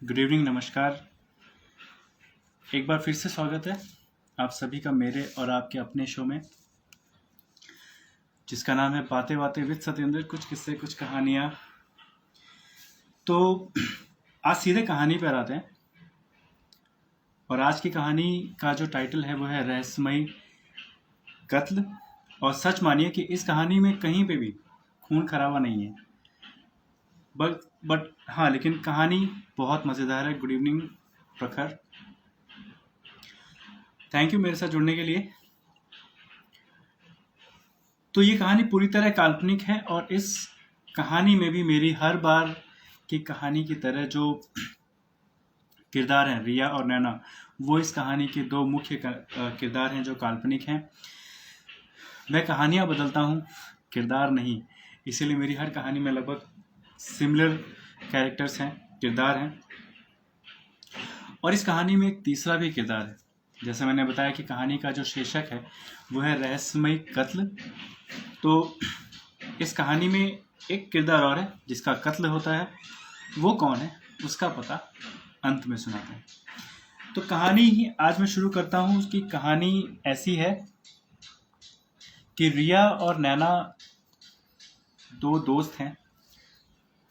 Good evening, नमस्कार। एक बार फिर से स्वागत है आप सभी का मेरे और आपके अपने शो में, जिसका नाम है बातें बातें विद सत्येंद्र। कुछ किस्से, कुछ कहानियाँ। तो आज सीधे कहानी पर आते हैं, और आज की कहानी का जो टाइटल है वो है रहस्यमयी कत्ल। और सच मानिए कि इस कहानी में कहीं पे भी खून खराबा नहीं है, बट हाँ, लेकिन कहानी बहुत मज़ेदार है। गुड इवनिंग प्रखर, थैंक यू मेरे साथ जुड़ने के लिए। तो ये कहानी पूरी तरह काल्पनिक है, और इस कहानी में भी मेरी हर बार की कहानी की तरह जो किरदार हैं, रिया और नैना, वो इस कहानी के दो मुख्य किरदार हैं जो काल्पनिक हैं। मैं कहानियाँ बदलता हूँ, किरदार नहीं। इसीलिए मेरी हर कहानी में लगभग सिमिलर कैरेक्टर्स हैं, किरदार हैं। और इस कहानी में एक तीसरा भी किरदार है। जैसे मैंने बताया कि कहानी का जो शीर्षक है वो है रहस्यमयी कत्ल। तो इस कहानी में एक किरदार और है जिसका कत्ल होता है। वो कौन है उसका पता अंत में सुनाते हैं। तो कहानी ही आज मैं शुरू करता हूँ। उसकी कहानी ऐसी है कि रिया और नैना दो दोस्त हैं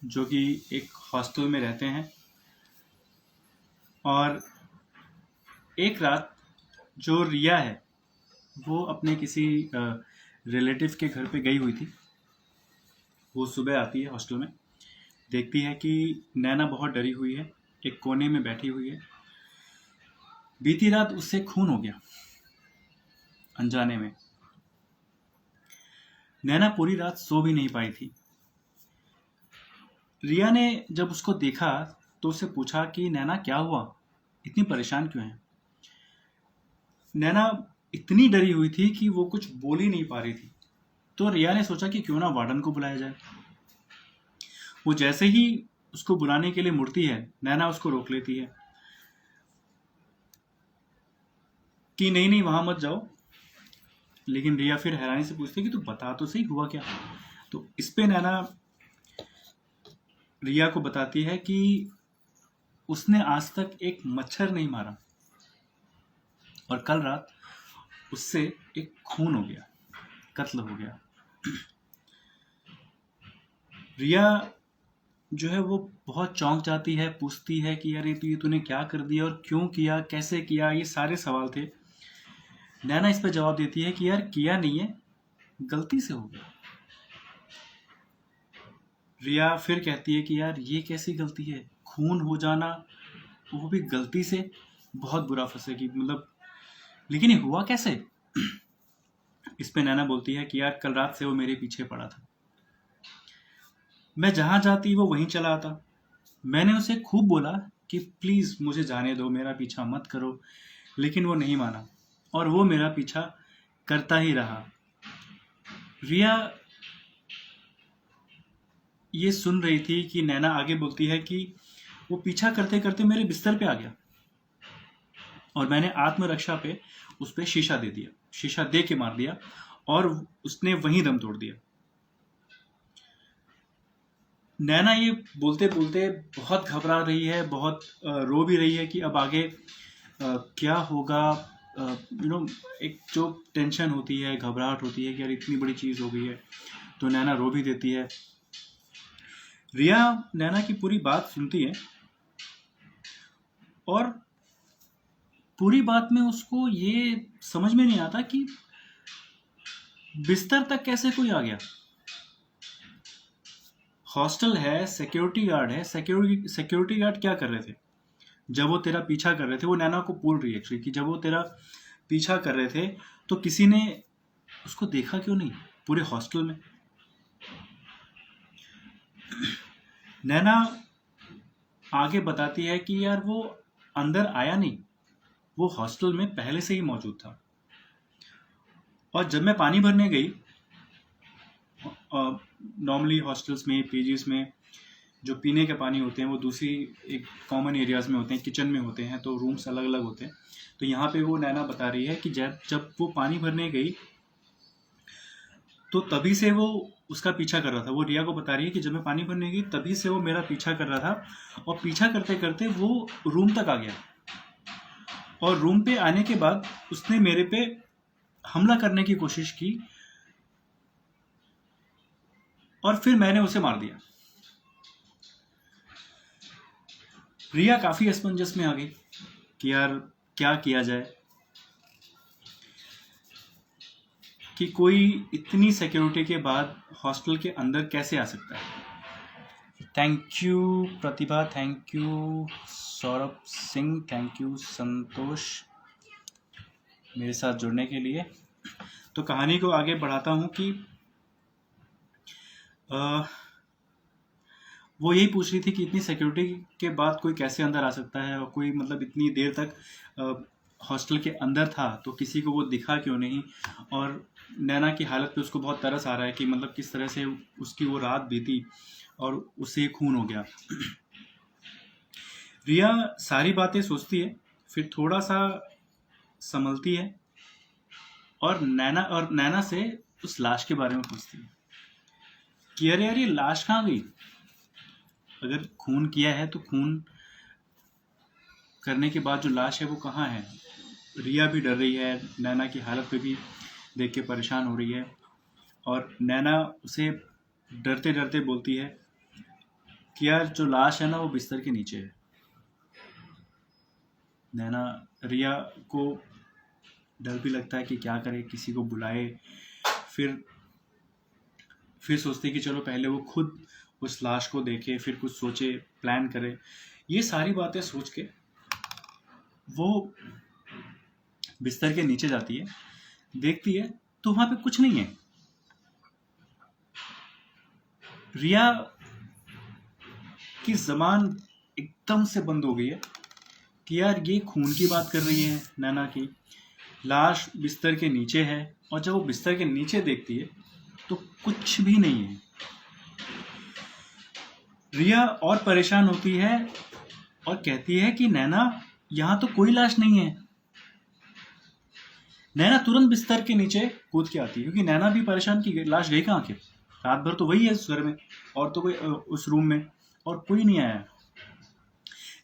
जो कि एक हॉस्टल में रहते हैं। और एक रात जो रिया है वो अपने किसी रिलेटिव के घर पे गई हुई थी। वो सुबह आती है हॉस्टल में, देखती है कि नैना बहुत डरी हुई है, एक कोने में बैठी हुई है। बीती रात उससे खून हो गया अनजाने में। नैना पूरी रात सो भी नहीं पाई थी। रिया ने जब उसको देखा तो उससे पूछा कि नैना क्या हुआ, इतनी परेशान क्यों है। नैना इतनी डरी हुई थी कि वो कुछ बोल ही नहीं पा रही थी। तो रिया ने सोचा कि क्यों ना वार्डन को बुलाया जाए। वो जैसे ही उसको बुलाने के लिए मुड़ती है, नैना उसको रोक लेती है कि नहीं नहीं, वहां मत जाओ। लेकिन रिया फिर हैरानी से पूछती है कि तू बता तो सही हुआ क्या। तो इस पे नैना रिया को बताती है कि उसने आज तक एक मच्छर नहीं मारा, और कल रात उससे एक खून हो गया, कत्ल हो गया। रिया जो है वो बहुत चौंक जाती है, पूछती है कि यार ये तूने क्या कर दिया और क्यों किया, कैसे किया, ये सारे सवाल थे। नैना इस पर जवाब देती है कि यार किया नहीं है, गलती से हो गया। रिया फिर कहती है कि यार ये कैसी गलती है, खून हो जाना, वो भी गलती से, बहुत बुरा फंसेगी मतलब। लेकिन ये हुआ कैसे। इस पे नैना बोलती है कि यार कल रात से वो मेरे पीछे पड़ा था, मैं जहां जाती वो वहीं चला आता। मैंने उसे खूब बोला कि प्लीज मुझे जाने दो, मेरा पीछा मत करो, लेकिन वो नहीं माना, और वो मेरा पीछा करता ही रहा। रिया ये सुन रही थी कि नैना आगे बोलती है कि वो पीछा करते करते मेरे बिस्तर पे आ गया, और मैंने आत्मरक्षा पे उस पर शीशा दे दिया, शीशा दे के मार दिया, और उसने वहीं दम तोड़ दिया। नैना ये बोलते बोलते बहुत घबरा रही है, बहुत रो भी रही है कि अब आगे क्या होगा। एक जो टेंशन होती है, घबराहट होती है कि यार इतनी बड़ी चीज़ हो गई है। तो नैना रो भी देती है। रिया नैना की पूरी बात सुनती है, और पूरी बात में उसको ये समझ में नहीं आता कि बिस्तर तक कैसे कोई आ गया। हॉस्टल है, सिक्योरिटी गार्ड है, सिक्योरिटी गार्ड क्या कर रहे थे जब वो तेरा पीछा कर रहे थे। वो नैना को बोल रही है एक्चुअली कि जब वो तेरा पीछा कर रहे थे तो किसी ने उसको देखा क्यों नहीं पूरे हॉस्टल में। नैना आगे बताती है कि यार वो अंदर आया नहीं, वो हॉस्टल में पहले से ही मौजूद था। और जब मैं पानी भरने गई, नॉर्मली हॉस्टल्स में, पीजीज में जो पीने के पानी होते हैं वो दूसरी एक कॉमन एरियाज में होते हैं, किचन में होते हैं, तो रूम्स अलग अलग होते हैं। तो यहाँ पे वो नैना बता रही है कि जब जब वो पानी भरने गई तो तभी से वो उसका पीछा कर रहा था। वो रिया को बता रही है कि जब मैं पानी भरने गई तभी से वो मेरा पीछा कर रहा था, और पीछा करते करते वो रूम तक आ गया, और रूम पे आने के बाद उसने मेरे पे हमला करने की कोशिश की, और फिर मैंने उसे मार दिया। रिया काफी असमंजस में आ गई कि यार क्या किया जाए, कि कोई इतनी सिक्योरिटी के बाद हॉस्टल के अंदर कैसे आ सकता है। Thank you Pratibha, thank you Saurabh Singh, thank you Santosh मेरे साथ जुड़ने के लिए। तो कहानी को आगे बढ़ाता हूँ कि वो यही पूछ रही थी कि इतनी सिक्योरिटी के बाद कोई कैसे अंदर आ सकता है, और कोई मतलब इतनी देर तक हॉस्टल के अंदर था तो किसी को वो दिखा क्यों नहीं। और नैना की हालत पे उसको बहुत तरस आ रहा है कि मतलब किस तरह से उसकी वो रात बीती और उसे खून हो गया। रिया सारी बातें सोचती है, फिर थोड़ा सा संभलती है, और नैना से उस लाश के बारे में पूछती है कि अरे यार ये लाश कहाँ गई, अगर खून किया है तो खून करने के बाद जो लाश है वो कहाँ है। रिया भी डर रही है, नैना की हालत पे भी देख के परेशान हो रही है, और नैना उसे डरते डरते बोलती है कि यार जो लाश है ना वो बिस्तर के नीचे है। नैना रिया को डर भी लगता है कि क्या करे, किसी को बुलाए, फिर सोचते कि चलो पहले वो खुद उस लाश को देखे, फिर कुछ सोचे, प्लान करे। ये सारी बातें सोच के वो बिस्तर के नीचे जाती है, देखती है तो वहां पे कुछ नहीं है। रिया की जबान एकदम से बंद हो गई है कि यार ये खून की बात कर रही है नैना की, लाश बिस्तर के नीचे है, और जब वो बिस्तर के नीचे देखती है तो कुछ भी नहीं है। रिया और परेशान होती है और कहती है कि नैना यहां तो कोई लाश नहीं है। नैना तुरंत बिस्तर के नीचे कूद के आती है, क्योंकि नैना भी परेशान की लाश गई कहाँ, आखिर रात भर तो वही है उस घर में, और तो कोई उस रूम में और कोई नहीं आया।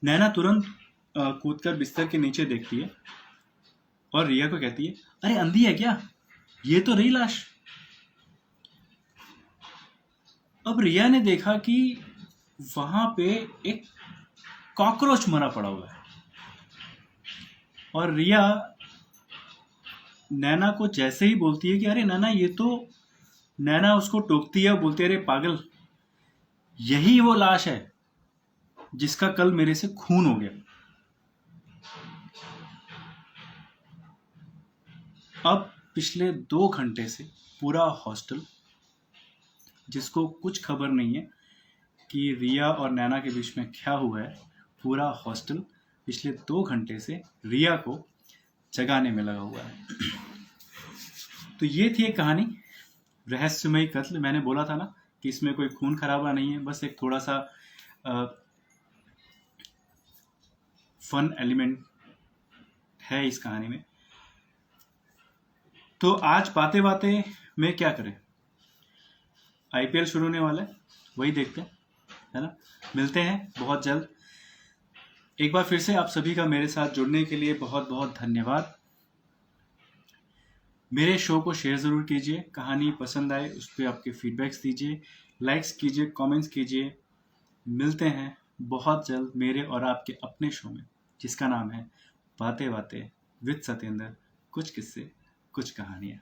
नैना तुरंत कूदकर बिस्तर के नीचे देखती है और रिया को कहती है अरे अंधी है क्या, ये तो रही लाश। अब रिया ने देखा कि वहां पे एक कॉकरोच मरा पड़ा हुआ है, और रिया नैना को जैसे ही बोलती है कि अरे नैना ये तो, नैना उसको टोकती है, बोलती है अरे पागल, यही वो लाश है जिसका कल मेरे से खून हो गया। अब पिछले 2 घंटे से पूरा हॉस्टल, जिसको कुछ खबर नहीं है कि रिया और नैना के बीच में क्या हुआ है, पूरा हॉस्टल पिछले 2 घंटे से रिया को जगाने में लगा हुआ है। तो ये थी एक कहानी, रहस्यमयी कत्ल। मैंने बोला था ना कि इसमें कोई खून खराबा नहीं है, बस एक थोड़ा सा फन एलिमेंट है इस कहानी में। तो आज बातें बातें में क्या करें, आईपीएल शुरू होने वाला है, वही देखते हैं, है ना। मिलते हैं बहुत जल्द। एक बार फिर से आप सभी का मेरे साथ जुड़ने के लिए बहुत बहुत धन्यवाद। मेरे शो को शेयर ज़रूर कीजिए, कहानी पसंद आए उस पर आपके फीडबैक्स दीजिए, लाइक्स कीजिए, कमेंट्स कीजिए। मिलते हैं बहुत जल्द मेरे और आपके अपने शो में, जिसका नाम है बातें बातें विद सत्येंद्र, कुछ किस्से कुछ कहानियाँ।